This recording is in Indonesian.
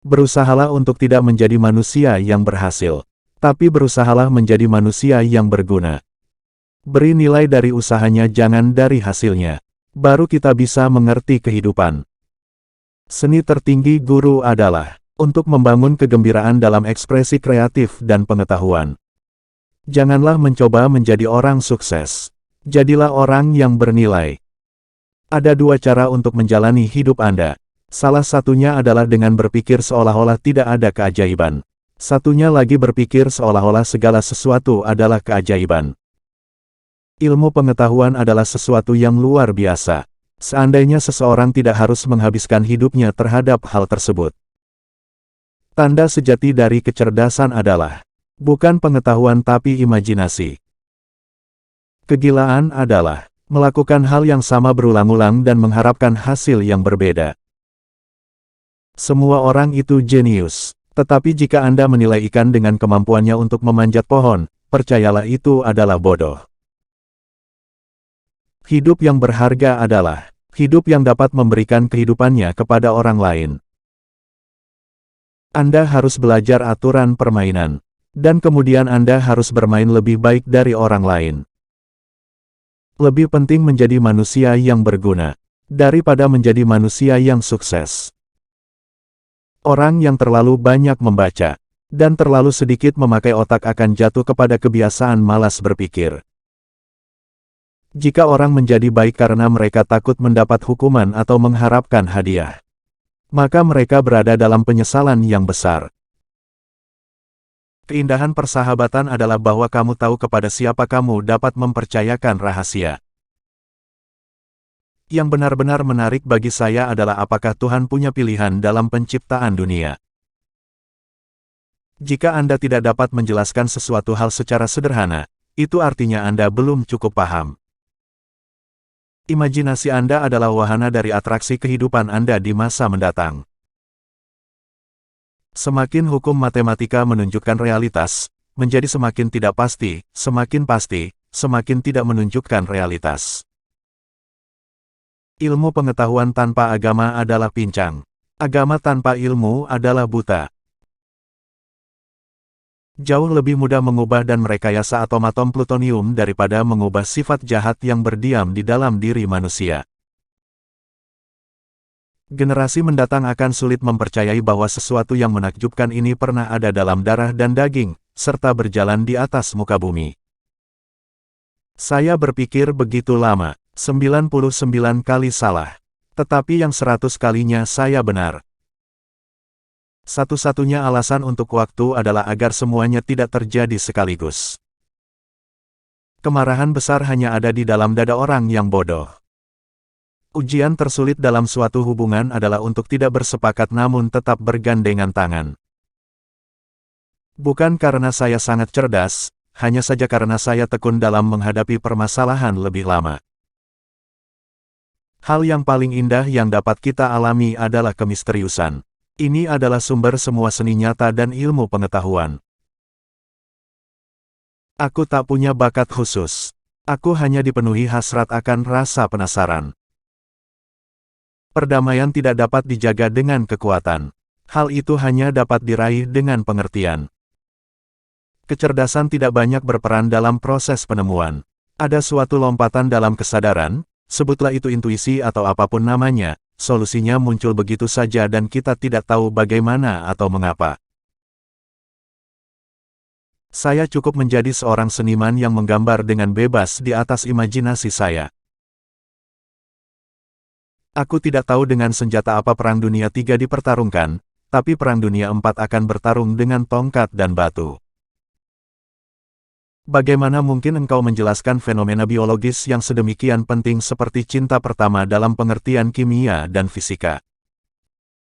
Berusahalah untuk tidak menjadi manusia yang berhasil, tapi berusahalah menjadi manusia yang berguna. Beri nilai dari usahanya, jangan dari hasilnya. Baru kita bisa mengerti kehidupan. Seni tertinggi guru adalah untuk membangun kegembiraan dalam ekspresi kreatif dan pengetahuan. Janganlah mencoba menjadi orang sukses. Jadilah orang yang bernilai. Ada dua cara untuk menjalani hidup Anda. Salah satunya adalah dengan berpikir seolah-olah tidak ada keajaiban. Satunya lagi berpikir seolah-olah segala sesuatu adalah keajaiban. Ilmu pengetahuan adalah sesuatu yang luar biasa. Seandainya seseorang tidak harus menghabiskan hidupnya terhadap hal tersebut. Tanda sejati dari kecerdasan adalah bukan pengetahuan tapi imajinasi. Kegilaan adalah melakukan hal yang sama berulang-ulang dan mengharapkan hasil yang berbeda. Semua orang itu jenius, tetapi jika Anda menilai ikan dengan kemampuannya untuk memanjat pohon, percayalah itu adalah bodoh. Hidup yang berharga adalah hidup yang dapat memberikan kehidupannya kepada orang lain. Anda harus belajar aturan permainan, dan kemudian Anda harus bermain lebih baik dari orang lain. Lebih penting menjadi manusia yang berguna, daripada menjadi manusia yang sukses. Orang yang terlalu banyak membaca, dan terlalu sedikit memakai otak akan jatuh kepada kebiasaan malas berpikir. Jika orang menjadi baik karena mereka takut mendapat hukuman atau mengharapkan hadiah, maka mereka berada dalam penyesalan yang besar. Keindahan persahabatan adalah bahwa kamu tahu kepada siapa kamu dapat mempercayakan rahasia. Yang benar-benar menarik bagi saya adalah apakah Tuhan punya pilihan dalam penciptaan dunia. Jika Anda tidak dapat menjelaskan sesuatu hal secara sederhana, itu artinya Anda belum cukup paham. Imajinasi Anda adalah wahana dari atraksi kehidupan Anda di masa mendatang. Semakin hukum matematika menunjukkan realitas, menjadi semakin tidak pasti, semakin tidak menunjukkan realitas. Ilmu pengetahuan tanpa agama adalah pincang. Agama tanpa ilmu adalah buta. Jauh lebih mudah mengubah dan merekayasa atom-atom plutonium daripada mengubah sifat jahat yang berdiam di dalam diri manusia. Generasi mendatang akan sulit mempercayai bahwa sesuatu yang menakjubkan ini pernah ada dalam darah dan daging, serta berjalan di atas muka bumi. Saya berpikir begitu lama. 99 kali salah. Tetapi yang 100 kalinya saya benar. Satu-satunya alasan untuk waktu adalah agar semuanya tidak terjadi sekaligus. Kemarahan besar hanya ada di dalam dada orang yang bodoh. Ujian tersulit dalam suatu hubungan adalah untuk tidak bersepakat namun tetap bergandengan tangan. Bukan karena saya sangat cerdas, hanya saja karena saya tekun dalam menghadapi permasalahan lebih lama. Hal yang paling indah yang dapat kita alami adalah kemisteriusan. Ini adalah sumber semua seni nyata dan ilmu pengetahuan. Aku tak punya bakat khusus. Aku hanya dipenuhi hasrat akan rasa penasaran. Perdamaian tidak dapat dijaga dengan kekuatan. Hal itu hanya dapat diraih dengan pengertian. Kecerdasan tidak banyak berperan dalam proses penemuan. Ada suatu lompatan dalam kesadaran, sebutlah itu intuisi atau apapun namanya, solusinya muncul begitu saja dan kita tidak tahu bagaimana atau mengapa. Saya cukup menjadi seorang seniman yang menggambar dengan bebas di atas imajinasi saya. Aku tidak tahu dengan senjata apa Perang Dunia III dipertarungkan, tapi Perang Dunia IV akan bertarung dengan tongkat dan batu. Bagaimana mungkin engkau menjelaskan fenomena biologis yang sedemikian penting seperti cinta pertama dalam pengertian kimia dan fisika?